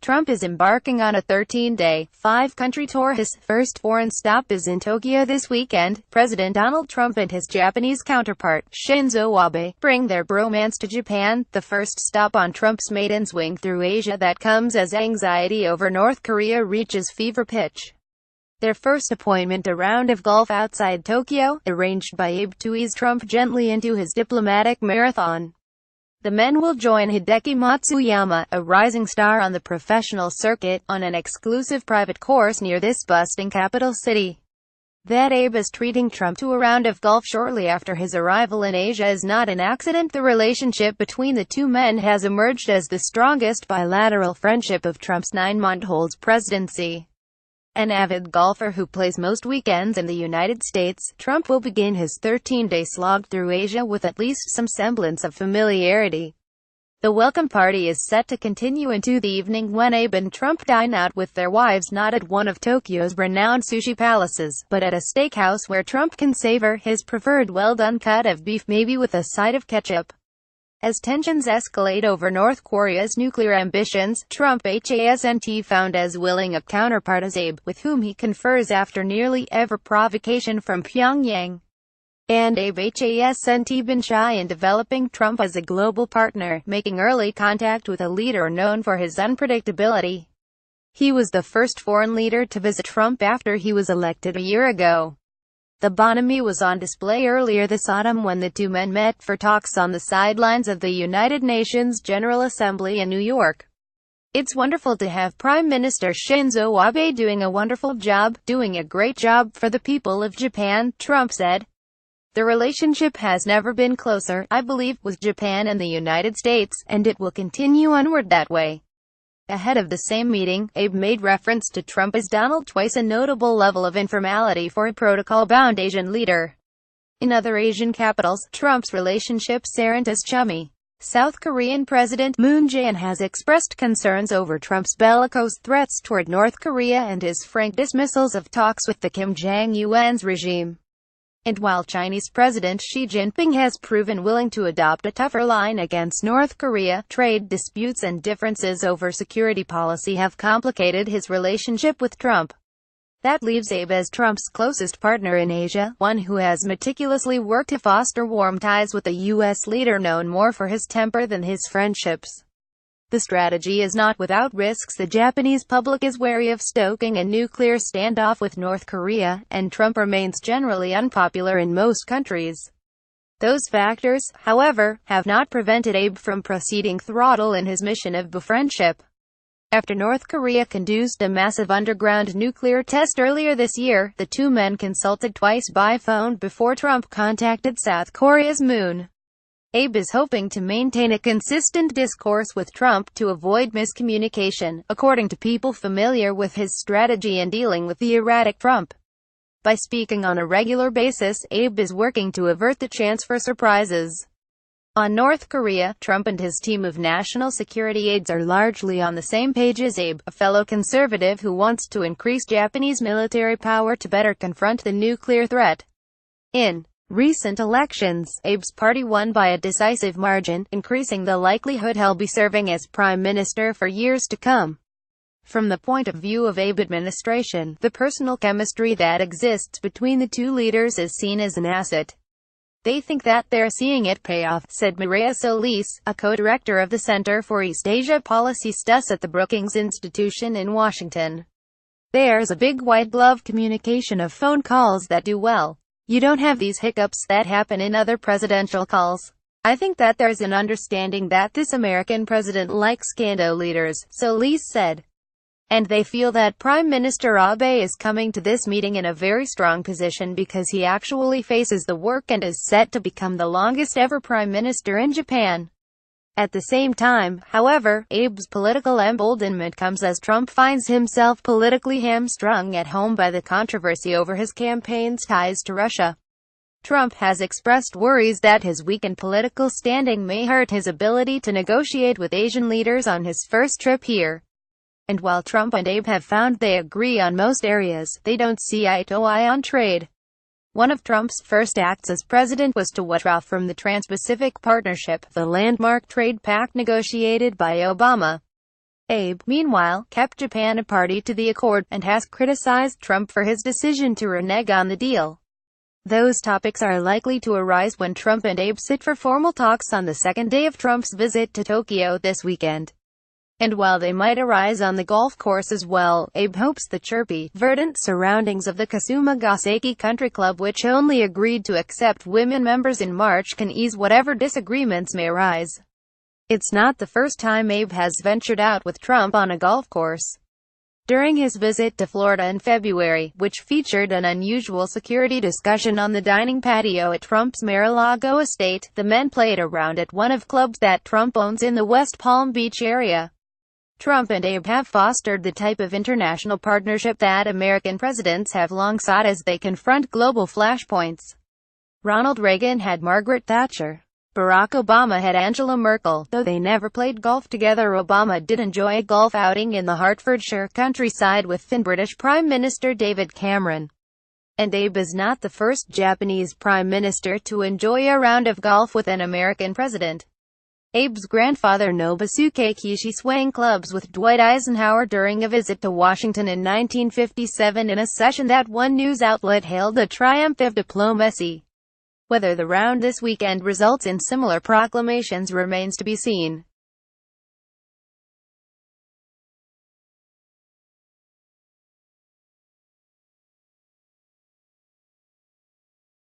Trump is embarking on a 13-day, five-country tour. His first foreign stop is in Tokyo this weekend. President Donald Trump and his Japanese counterpart, Shinzo Abe, bring their bromance to Japan, the first stop on Trump's maiden swing through Asia that comes as anxiety over North Korea reaches fever pitch. Their first appointment, a round of golf outside Tokyo, arranged by Abe to ease Trump gently into his diplomatic marathon. The men will join Hideki Matsuyama, a rising star on the professional circuit, on an exclusive private course near this bustling capital city. That Abe is treating Trump to a round of golf shortly after his arrival in Asia is not an accident. The relationship between the two men has emerged as the strongest bilateral friendship of Trump's 9-month presidency. An avid golfer who plays most weekends in the United States, Trump will begin his 13-day slog through Asia with at least some semblance of familiarity. The welcome party is set to continue into the evening when Abe and Trump dine out with their wives, not at one of Tokyo's renowned sushi palaces, but at a steakhouse where Trump can savor his preferred well-done cut of beef, maybe with a side of ketchup. As tensions escalate over North Korea's nuclear ambitions, Trump hasn't found as willing a counterpart as Abe, with whom he confers after nearly every provocation from Pyongyang. And Abe hasn't been shy in developing Trump as a global partner, making early contact with a leader known for his unpredictability. He was the first foreign leader to visit Trump after he was elected a year ago. The bonhomie was on display earlier this autumn when the two men met for talks on the sidelines of the United Nations General Assembly in New York. "It's wonderful to have Prime Minister Shinzo Abe doing a great job for the people of Japan," Trump said. "The relationship has never been closer, I believe, with Japan and the United States, and it will continue onward that way." Ahead of the same meeting, Abe made reference to Trump as Donald, twice a notable level of informality for a protocol-bound Asian leader. In other Asian capitals, Trump's relationships aren't as chummy. South Korean President Moon Jae-in has expressed concerns over Trump's bellicose threats toward North Korea and his frank dismissals of talks with the Kim Jong-un's regime. And while Chinese President Xi Jinping has proven willing to adopt a tougher line against North Korea, trade disputes and differences over security policy have complicated his relationship with Trump. That leaves Abe as Trump's closest partner in Asia, one who has meticulously worked to foster warm ties with a U.S. leader known more for his temper than his friendships. The strategy is not without risks. The Japanese public is wary of stoking a nuclear standoff with North Korea, and Trump remains generally unpopular in most countries. Those factors, however, have not prevented Abe from proceeding throttle in his mission of befriendship. After North Korea conducted a massive underground nuclear test earlier this year, the two men consulted twice by phone before Trump contacted South Korea's Moon. Abe is hoping to maintain a consistent discourse with Trump to avoid miscommunication, according to people familiar with his strategy in dealing with the erratic Trump. By speaking on a regular basis, Abe is working to avert the chance for surprises. On North Korea, Trump and his team of national security aides are largely on the same page as Abe, a fellow conservative who wants to increase Japanese military power to better confront the nuclear threat. In recent elections, Abe's party won by a decisive margin, increasing the likelihood he'll be serving as prime minister for years to come. From the point of view of Abe administration, the personal chemistry that exists between the two leaders is seen as an asset. "They think that they're seeing it pay off," said Maria Solis, a co-director of the Center for East Asia Policy Studies at the Brookings Institution in Washington. "There's a big white-glove communication of phone calls that do well. You don't have these hiccups that happen in other presidential calls. I think that there's an understanding that this American president likes scandal leaders," Solis said. "And they feel that Prime Minister Abe is coming to this meeting in a very strong position because he actually faces the work and is set to become the longest ever prime minister in Japan." At the same time, however, Abe's political emboldenment comes as Trump finds himself politically hamstrung at home by the controversy over his campaign's ties to Russia. Trump has expressed worries that his weakened political standing may hurt his ability to negotiate with Asian leaders on his first trip here. And while Trump and Abe have found they agree on most areas, they don't see eye to eye on trade. One of Trump's first acts as president was to withdraw from the Trans-Pacific Partnership, the landmark trade pact negotiated by Obama. Abe, meanwhile, kept Japan a party to the accord, and has criticized Trump for his decision to renege on the deal. Those topics are likely to arise when Trump and Abe sit for formal talks on the second day of Trump's visit to Tokyo this weekend. And while they might arise on the golf course as well, Abe hopes the chirpy, verdant surroundings of the Kasuma Gaseki Country Club, which only agreed to accept women members in March, can ease whatever disagreements may arise. It's not the first time Abe has ventured out with Trump on a golf course. During his visit to Florida in February, which featured an unusual security discussion on the dining patio at Trump's Mar-a-Lago estate, the men played around at one of clubs that Trump owns in the West Palm Beach area. Trump and Abe have fostered the type of international partnership that American presidents have long sought as they confront global flashpoints. Ronald Reagan had Margaret Thatcher. Barack Obama had Angela Merkel. Though they never played golf together, Obama did enjoy a golf outing in the Hertfordshire countryside with then British Prime Minister David Cameron. And Abe is not the first Japanese Prime Minister to enjoy a round of golf with an American president. Abe's grandfather Nobusuke Kishi swang clubs with Dwight Eisenhower during a visit to Washington in 1957 in a session that one news outlet hailed a triumph of diplomacy. Whether the round this weekend results in similar proclamations remains to be seen.